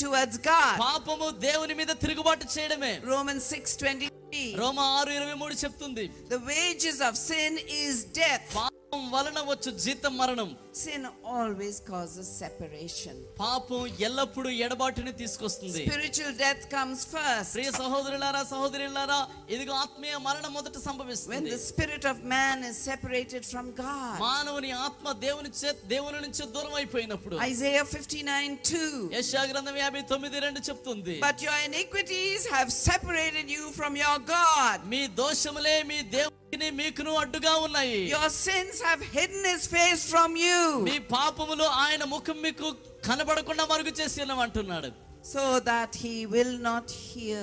towards God. పాపము దేవుని మీద తిరుగుబాటు చేయడమే. Romans 6:23. రోమా 6:23 చెప్తుంది. The wages of sin is death. పాపం వలన వచ్చు జీతం మరణం. Sin always causes separation. పాపం ఎల్లప్పుడూ ఎడబాటుని తీసుకొస్తుంది. Spiritual death comes first. ప్రియ సహోదరులారా సహోదరులారా ఇదిగో ఆత్మీయ మరణం మొదట సంభవిస్తుంది. When the spirit of man is separated from God. మానవుని ఆత్మ దేవుని నుంచి దూరం అయిపోయినప్పుడు. Isaiah 59:2. యెషయా గ్రంథం 59:2 చెప్తుంది. But your iniquities have separated you from your God. మీ దోషములే మీ దేవునికి మీకును అడ్డుగా ఉన్నాయి. Your sins have hidden his face from you. మీ పాపములు ఆయన ముఖం మీకు కనబడకుండా మరుగు చేసి ఉన్నామంటున్నాడు. So that he will not hear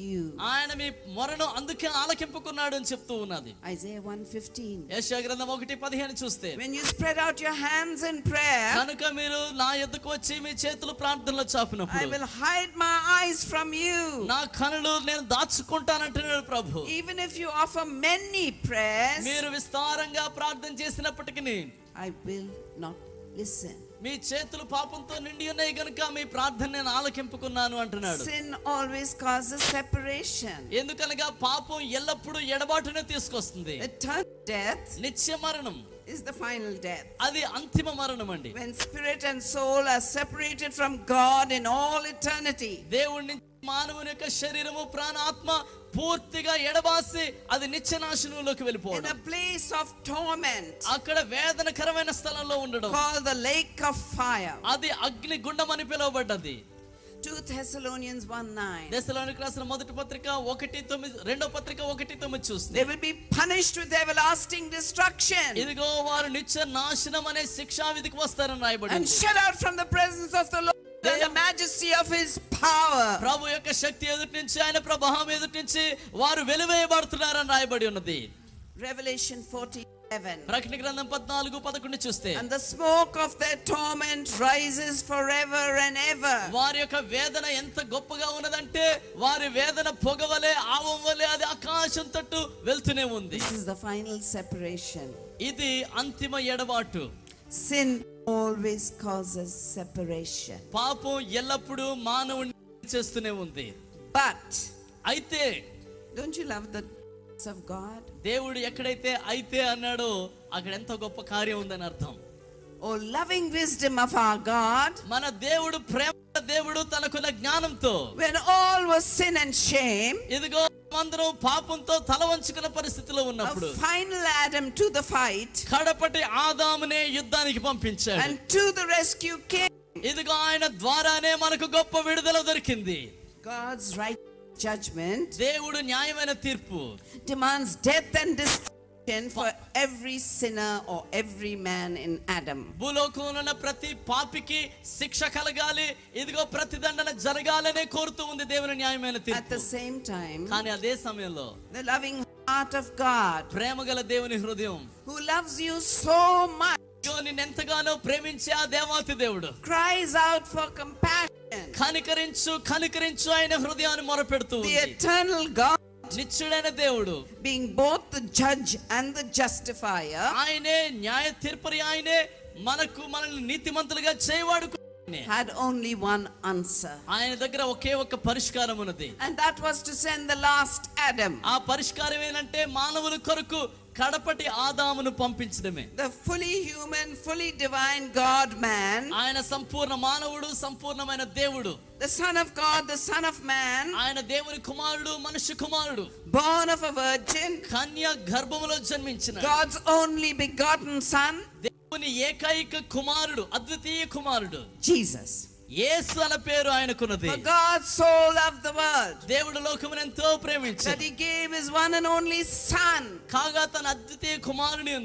you. ఆయన మీ మొరను అందుకే ఆలకింపుకున్నాడు అని చెప్తూ ఉన్నది. Isaiah 1:15. యెషయా గ్రంథం 1:15 చూస్తే When you spread out your hands in prayer, కనుక మీరు నా యొద్దకు వచ్చి మీ చేతులు ప్రార్థనలో చాపినప్పుడు I will hide my eyes from you. నా కనులు నేను దాచుకుంటానంటున్నాడు ప్రభు. Even if you offer many prayers, మీరు విస్తారంగా ప్రార్థన చేసినప్పటికీ I will not listen. మీ చేతులు పాపంతో నిండి ఉన్నాయి గనుక మీ ప్రార్థన నేను ఆలకింపుకున్నాను అంటున్నాడు. Sin always causes separation. ఎందుకనగా పాపం ఎల్లప్పుడూ ఎడబాటునే తీసుకొస్తుంది. Eternal death నిత్య మరణం is the final death. అది అంతిమ మరణం అండి. When spirit and soul are separated from God in all eternity. దేవుడి నుంచి మానవుని యొక్క శరీరము ప్రాణ ఆత్మ పూర్తిగా ఎడబాసి అది నిత్య నాశనంలోకి వెళ్ళిపోవడం. In a place of torment. అక్కడ వేదనకరమైన స్థలంలో ఉండడం. Called the lake of fire. అది అగ్ని గుండం అని పిలువబడ్డది. 2 Thessalonians 1:9. దశలోనికి రాసిన మొదటి పత్రిక 1:9 రెండో పత్రిక 1:9 చూస్తే They will be punished with everlasting destruction. ఇదిగో వారు నిత్య నాశనం అనే శిక్షా విధికి వస్తారని రాయబడింది. And shut out from the presence of the Lord and the majesty of his power. ప్రభు యొక్క శక్తి ఎదుటి నుంచి ఆయన ప్రభావం ఎదుటి నుంచి వారు వెలివేయబడుతున్నారని రాయబడి ఉన్నది. Revelation 14:11. ప్రకటన గ్రంథం 14:11 చూస్తే And the smoke of their torment rises forever and ever. వారి యొక్క వేదన ఎంత గొప్పగా ఉన్నదంటే వారి వేదన పొగవలే ఆవం వలె అది ఆకాశం తట్టు వెళ్తూనే ఉంది. This is the final separation. ఇది అంతిమ ఎడబాటు. Sin always causes separation. పాపం ఎల్లప్పుడూ మానవుని చేస్తూనే ఉంది. But అయితే don't you love the goodness of God? దేవుడు ఎక్కడైతే అయితే అన్నాడో అక్కడ ఎంత గొప్ప కార్యం ఉందని అర్థం. Oh, loving wisdom of our God. మన దేవుడు ప్రేమ దేవుడు తనకున్న జ్ఞానంతో When all was sin and shame, ఇదిగో అందరూ పాపంతో తల వంచుకున్న పరిస్థితిలో ఉన్నప్పుడు a final Adam to the fight, కడపటి ఆదామునే యుద్ధానికి పంపించాడు. and to the rescue came. ఇదిగో ఆయన ద్వారానే మనకు గొప్ప విడుదల దొరికింది. God's right judgment దేవుడు న్యాయమైన తీర్పు demands death and destruction for every sinner or every man in Adam. భూలోకంలో ఉన్న ప్రతి పాపికి శిక్ష కలగాలి, ఇదిగో ప్రతిదండన జరగాలనే కోరుతూ ఉంది దేవుని న్యాయమైన At తీర్పు. the same time, కానీ అదే సమయంలో the loving heart of God, ప్రేమగల దేవుని హృదయం who loves you so much, నిన్నెంతగానో ప్రేమించే ఆ దేవాతి దేవుడు cries out for compassion. కనికరించు కనికరించు ఆయన హృదయాన్ని మొరపెడుతూ The ఉంది. eternal God, నిత్యుడైన దేవుడు being both the judge and the justifier, ఆయనే న్యాయ తీర్పరి, ఆయనే మనల్ని నీతిమంతులుగా చేయవాడు. had only one answer, ఆయన దగ్గర ఒకే ఒక్క పరిష్కారం ఉన్నది. and that was to send the last Adam, ఆ పరిష్కారం ఏంటంటే మానవుల కొరకు కడపటి ఆదామును పంపించడమే. the fully human, fully divine God man, ఆయన సంపూర్ణ మానవుడు, సంపూర్ణమైన దేవుడు, the Son of God, the Son of Man, ఆయన దేవుని కుమారుడు, మనుష్య కుమారుడు, born of a virgin, కన్య గర్భములో జన్మించిన God's only begotten Son, దేవుని ఏకైక కుమారుడు, అద్వితీయ కుమారుడు Jesus. యేసు అనే పేరు ఆయనకున్నది. For God so loved the world దేవుడు లోకమును ఎంతో that ప్రేమించాడు, he gave his one and only Son. కాగా తన అద్వితీయ కుమారుని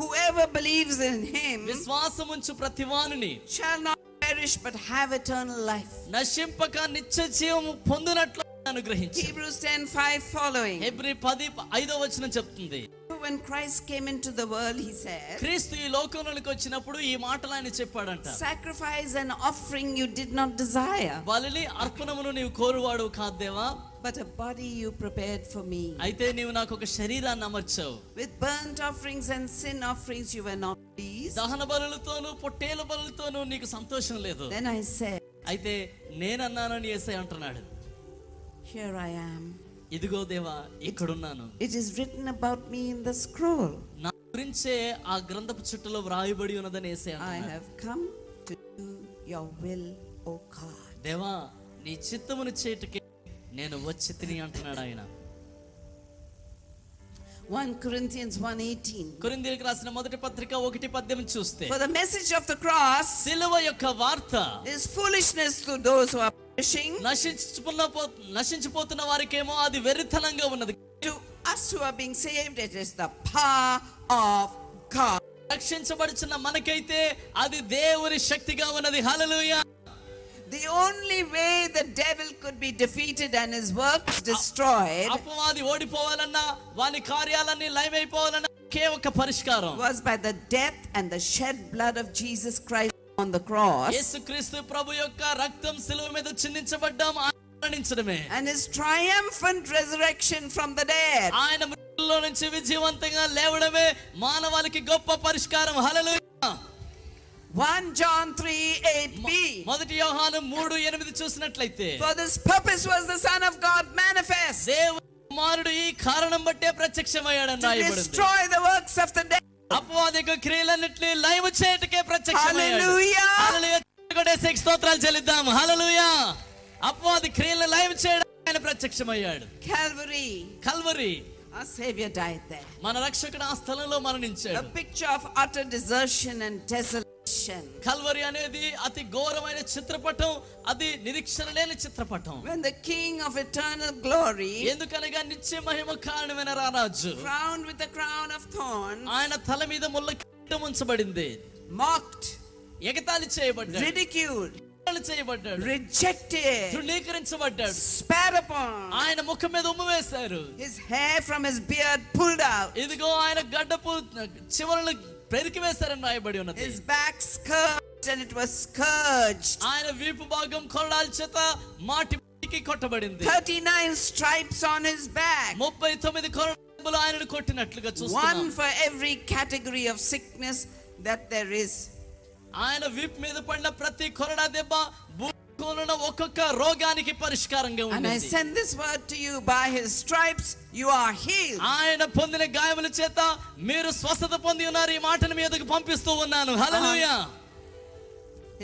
Whoever believes in him విశ్వాసముంచు ప్రతివానిని shall not perish but have eternal life. నశింపక నిత్య జీవము పొందునట్లు అనుగ్రహించు. Hebrews 10:5 following. హెబ్రీ 10:5 చెప్తుంది. When Christ came into the world, he said, క్రీస్తు ఈ లోకంలోకి వచ్చినప్పుడు ఈ మాటలు ఆయన చెప్పాడంట. sacrifice and offering you did not desire, బలిని అర్పణమును నీవు కోరువాడు కాదు దేవా, but a body you prepared for me. అయితే నీవు నాకు ఒక శరీరాన్ని అమర్చావు. With burnt offerings and sin offerings you were not pleased. దహన బలులతోను పొట్టేలు బలులతోను నీకు సంతోషం లేదు. Then I said, అయితే నేనన్నానని యేసయ్య అంటున్నాడు. here I am. ఇదిగో దేవా ఇక్కడున్నాను. It is written about me in the scroll. నా గురించే ఆ గ్రంథపు చుట్టలో వ్రాయబడి ఉన్నదని యేసయ్య I అంటున్నాడు. have come to do your will, O God. దేవా నీ చిత్తమును చేయుటకే నేను వచ్చి తిని అంటున్నాడు ఆయన. 1 Corinthians 1:18. కొరింథీయులకు రాసిన మొదటి పత్రిక 1:18 చూస్తే, For the message of the cross సిలువ యొక్క వార్త is foolishness to those who are perishing. నశించిపోతున్న వారికేమో అది వెర్రితనంగా ఉన్నది. To us who are being saved, it is the power of God. రక్షించబడుచున్న మనకైతే అది దేవుని శక్తిగా ఉన్నది. హల్లెలూయా. The only way the devil could be defeated and his works destroyed అపవాది ఓడిపోవాలన్నా వాని కార్యాలన్నీ లయమైపోవాలన్నా ఒకే ఒక పరిష్కారం was by the death and the shed blood of Jesus Christ on the cross, యేసుక్రీస్తు ప్రభు యొక్క రక్తం శిలువ మీద చిందించబడ్డం, మరణించడమే, and his triumphant resurrection from the dead. ఆయన మృతుల్లో నుంచి విజయవంతంగా లేవడమే మానవాళికి గొప్ప పరిష్కారం. హల్లెలూయా. 1 John 3:8b. మొదటి యోహాను 3:8 చూసినట్లయితే, For this purpose was the Son of God manifest, దేవుని కుమారుడు ఈ కారణం బట్టే ప్రత్యక్షమయ్యాడని to రాయబడింది. destroy the works of the devil. అపవాది యొక్క క్రియలన్నిటిని లయము చేయటకే ప్రత్యక్షమయ్యాడు. Hallelujah. హల్లెలూయా. కొట్టేసి స్తోత్రాలు చెల్లిద్దాం. హల్లెలూయా. అపవాది క్రియలను లయము చేయడానికి ఆయన ప్రత్యక్షమయ్యాడు. Calvary Our Savior died there. మన రక్షకుడు ఆ స్థలంలో మరణించాడు. A picture of utter desertion and desolation. Calvary అనేది అతి ఘోరమైన చిత్రపటం, అది నిరీక్షణ లేని చిత్రపటం. When the King of eternal glory, ఎందుకనగా నిత్య మహిమ కారణమైన రారాజు, crowned with the crown of thorns, ఆయన తల మీద ముళ్ళ కిరీటం ఉంచబడింది, mocked, ఎగతాళి చేయబడ్డాడు, ridiculed, చేయబడ్డాడు, rejected, తృణీకరించబడ్డాడు, spat upon, ఆయన ముఖం మీద ఉమ్ము వేశారు, his hair from his beard pulled out, ఇదిగో ఆయన గడ్డపు చివరలు పెరికి వేశారని రాయబడి ఉన్నది. his back scourged and it was scourged, ఆయన వీపు భాగం కొరడాల చేత మాటికి కొట్టబడింది. 39 stripes on his back, 39 కొరడాలు ఆయనను కొట్టినట్లుగా చూస్తున్నాం. one for every category of sickness that there is. ఆయన వీపు మీద పడిన ప్రతి కొరడా దెబ్బ భూమిలో ఒక్కొక్క రోగానికి పరిష్కారంగా ఉంది. And I send this word to you, by his stripes you are healed. ఆయన పొందిన గాయముల చేత మీరు స్వస్థత పొంది ఉన్నారు. ఈ మాటను మీ ఎదుగు పంపిస్తూ ఉన్నాను. హల్లెలూయా.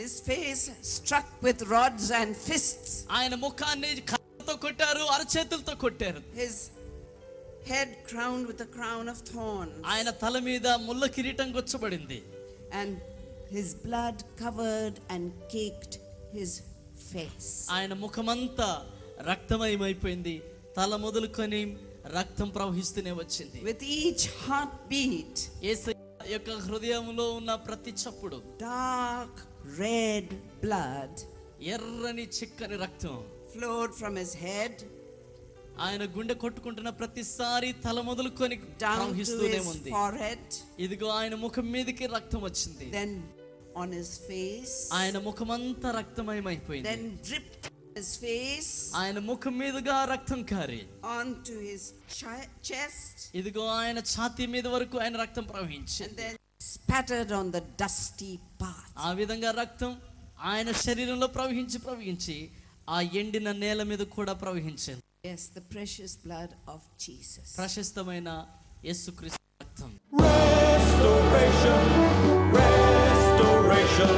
His face struck with rods and fists. ఆయన ముఖాన్ని కత్తితో కొట్టారు, అరచేతులతో కొట్టారు. His head crowned with a crown of thorns. ఆయన తల మీద ముళ్ళ కిరీటం గుచ్చబడింది. And his blood covered and caked his face. ఆయన ముఖమంతా రక్తమయమైపోయింది. తల మొదలుకొని రక్తం ప్రవహిస్తూనే వచ్చింది. With each heartbeat, యేసయ్య యొక్క హృదయంలో ఉన్న ప్రతి చప్పుడు dark red blood ఎర్రని చిక్కని రక్తం flowed from his head ఆయన గుండె కొట్టుకుంటున్న ప్రతిసారి తల మొదలుకొని down to ప్రవహిస్తూనే his ఉంది. forehead, ఇదిగో ఆయన ముఖం మీదకి రక్తం వచ్చింది. then on his face, ఆయన ముఖమంతా రక్తమయమైపోయింది. then dripped his face, ఆయన ముఖం మీదుగా రక్తం కారి onto his chest, ఇదిగో ఆయన ఛాతీ మీద వరకు ఆయన రక్తం ప్రవహించింది. and then spattered on the dusty path. ఆ విధంగా రక్తం ఆయన శరీరంలో ప్రవహించి ఆ ఎండిన నేల మీద కూడా ప్రవహించింది. Yes, the precious blood of Jesus. ప్రశస్తమైన యేసుక్రీస్తు రక్తం. Restoration, restoration.